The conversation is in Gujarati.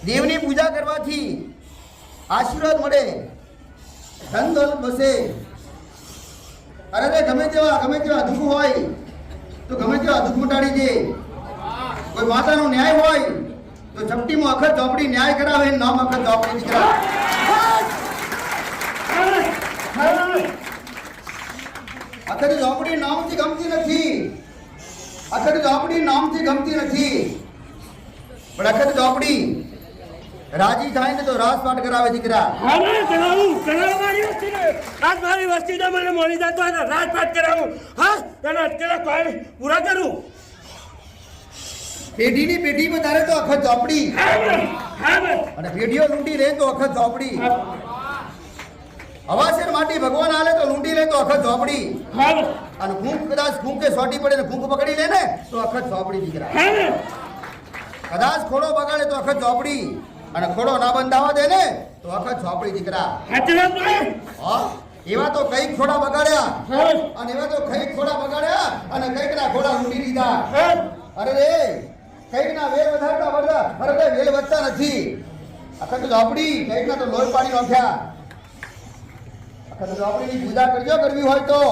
દેવની પૂજા કરવાથી આશીર્વાદ મળે, ધન દોલત વસે. અરે રે ગમે તેવા દુઃખ હોય તો ગમે તેવા દુઃખ મટાડી દે. કોઈ માતાનો ન્યાય હોય તો ચપટીમાં અખત ચોપડી ન્યાય કરાવે, નામ અખત ચોપડી દીકરા. અખત ચોપડી નામથી ગમતી નથી, અખત ચોપડી નામથી ગમતી નથી, પણ અખત ચોપડી રાજી થાય ને તો રાજપાટ કરાવે દીકરા. મારી વસ્તી મને મળી જતો હોય રાજપાટ કરાવું. હા તેના અત્યારે કોઈ પૂરા કરું. પેઢીની પેઢીમાં તારે તો અખત ચોપડી, અને પેઢીઓ લૂંટી લે તો અખત ચોપડી. હવાસેર માટી ભગવાન આલે તો લૂંટી લે તો અખત ચોપડી. અને ફૂંક કદાચ ફૂંકે સોટી પડે ને ફૂંક પકડી લે ને તો અખત ચોપડી દીકરા. કદાચ ખોડો બગાડે તો અખત ચોપડી, અને ખોડો ના બંધાવા દે ને તો અખત ચોપડી દીકરા. હા, એવા તો કઈ ખોડા બગાડ્યા, અને એવા તો કઈ ખોડા બગાડ્યા, અને કઈક ના ખોડા લૂંટી લીધા. અરે રે કઈક ના વેલ વધારતા વધતા, અરે વેલ વધતા નથી. અખત ચોપડી કઈક ના તો લોહી પાણી નાખ્યા. અખત ચોપડીની પૂજા કરજો કરવી હોય તો.